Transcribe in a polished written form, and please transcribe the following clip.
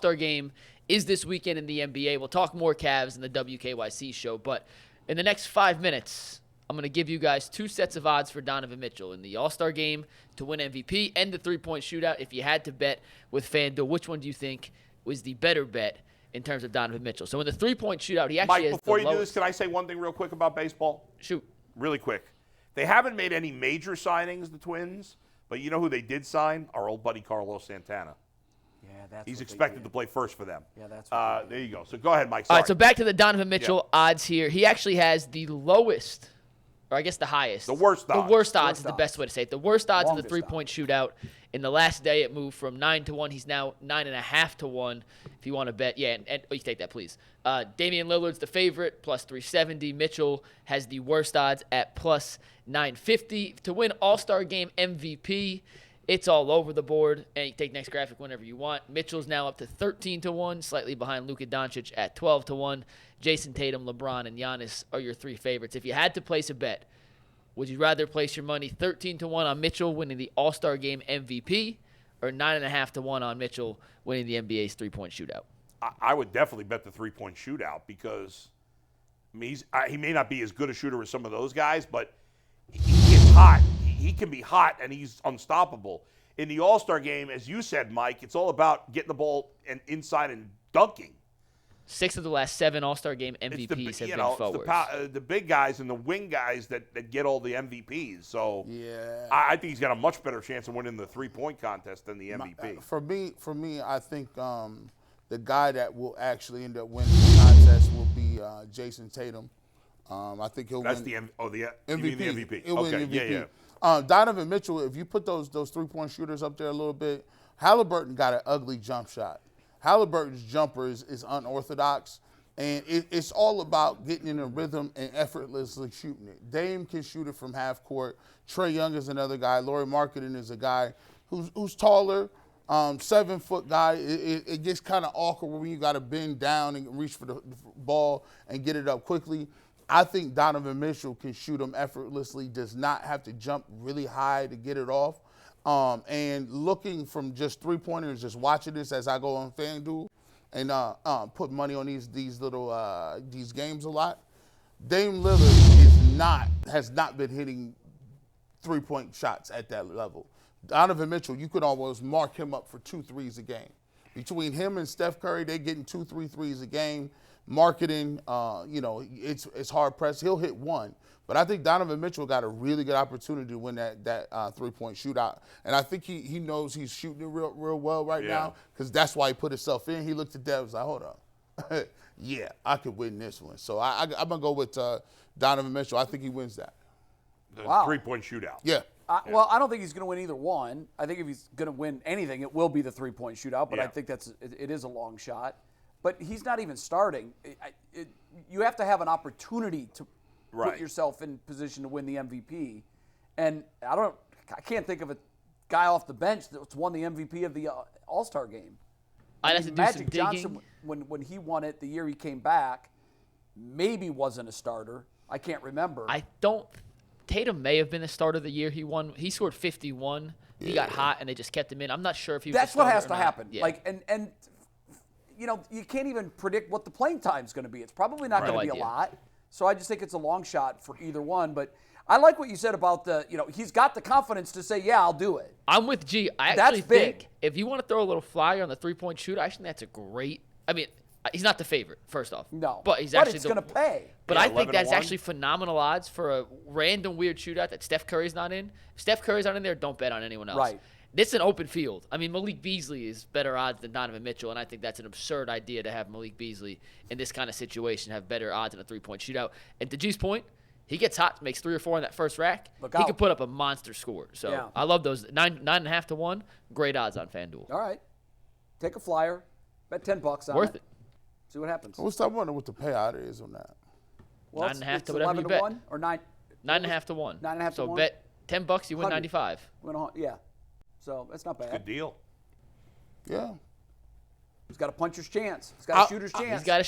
All-Star game is this weekend in the NBA. We'll talk more Cavs in the WKYC show, but in the next 5 minutes, I'm going to give you guys two sets of odds for Donovan Mitchell in the All-Star game to win MVP and the three-point shootout. If you had to bet with FanDuel, which one do you think was the better bet in terms of Donovan Mitchell? So in the three-point shootout, he actually has before the you do lowest. this, can I say one thing real quick about baseball? Shoot. Really quick. They haven't made any major signings, the Twins, but you know who they did sign? Our old buddy Carlos Santana. Yeah, that's He's what they expected did. to play first for them. Yeah, that's what there you go. So go ahead, Mike. All Sorry. right, so back to the Donovan Mitchell odds here. He actually has the lowest, or I guess the highest. The worst odds. The worst odds is the best way to say it. The worst odds in the Longest three-point shootout. In the last day, it moved from 9-1. He's now 9.5-1 if you want to bet. Yeah, and you take that, please. Damian Lillard's the favorite, plus 370. Mitchell has the worst odds at plus 950. To win All-Star Game MVP, it's all over the board. And you take next graphic whenever you want. Mitchell's now up to 13-1, slightly behind Luka Doncic at 12-1. Jason Tatum, LeBron, and Giannis are your three favorites. If you had to place a bet, would you rather place your money 13-1 on Mitchell winning the All-Star Game MVP or 9.5-1 on Mitchell winning the NBA's three-point shootout? I would definitely bet the three-point shootout because I mean, he may not be as good a shooter as some of those guys, but he gets hot. He can be hot, and he's unstoppable. In the All-Star game, as you said, Mike, it's all about getting the ball inside and dunking. 6 of the last 7 All-Star Game MVPs have been forwards. The big guys and the wing guys that get all the MVPs. So yeah, I think he's got a much better chance of winning the three-point contest than the MVP. For me, I think the guy that will actually end up winning the contest will be Jason Tatum. I think he'll That's win. the MVP. You mean the MVP. He'll Okay, win MVP. yeah. Donovan Mitchell, if you put those three-point shooters up there a little bit, Halliburton got an ugly jump shot. Halliburton's jumper is unorthodox, and it's all about getting in a rhythm and effortlessly shooting it. Dame can shoot it from half court. Trae Young is another guy. Lauri Markkanen is a guy who's taller, 7-foot guy. It gets kind of awkward when you got to bend down and reach for the ball and get it up quickly. I think Donovan Mitchell can shoot them effortlessly, does not have to jump really high to get it off. And looking from just three-pointers, just watching this as I go on FanDuel and put money on these games a lot, Dame Lillard has not been hitting three-point shots at that level. Donovan Mitchell, you could almost mark him up for 2 threes a game. Between him and Steph Curry, they're getting 2-3 threes a game. Marketing, it's hard pressed. He'll hit one. But I think Donovan Mitchell got a really good opportunity to win that three-point shootout. And I think he knows he's shooting it real well right now because that's why he put himself in. He looked at that and was like, hold on. Yeah, I could win this one. So I'm going to go with Donovan Mitchell. I think he wins that. The three-point shootout. Yeah. Well, I don't think he's going to win either one. I think if he's going to win anything, it will be the three-point shootout. But I think it is a long shot. But he's not even starting. You have to have an opportunity to put yourself in position to win the MVP. And I can't think of a guy off the bench that's won the MVP of the All-Star game. I'd have to do Magic some digging. Johnson, when he won it the year he came back, maybe wasn't a starter. I can't remember. Tatum may have been the starter of the year he won. He scored 51. He got hot, and they just kept him in. I'm not sure if he was That's a starter what has or to not. happen. Yeah. Like, and you can't even predict what the playing time is going to be. It's probably not going to be a lot. So I just think it's a long shot for either one. But I like what you said about he's got the confidence to say, yeah, I'll do it. I'm with G. I That's actually think big. if you want to throw a little flyer on the three-point shooter, I think that's a great. I mean, he's not the favorite, first off. No. But he's but actually it's going to pay. But Yeah, I think that's 11-1. actually phenomenal odds for a random weird shootout that Steph Curry's not in. If Steph Curry's not in there, don't bet on anyone else. Right. This is an open field. I mean, Malik Beasley is better odds than Donovan Mitchell, and I think that's an absurd idea to have Malik Beasley in this kind of situation have better odds in a three-point shootout. And to G's point, he gets hot, makes 3 or 4 on that first rack. Look he out. could put up a monster score. So Yeah. I love those 9.5-1. Great odds on FanDuel. All right. Take a flyer. Bet $10 on Worth it. See what happens. I wonder what the payout is on that. Well, 9.5 to it's whatever 11 you to bet. 1 or 9. 9.5-1. 9.5 to So 1? bet $10, you win 100. 95. Yeah. So that's not bad. Good deal. Yeah. He's got a puncher's chance. He's got a shooter's chance. He's got a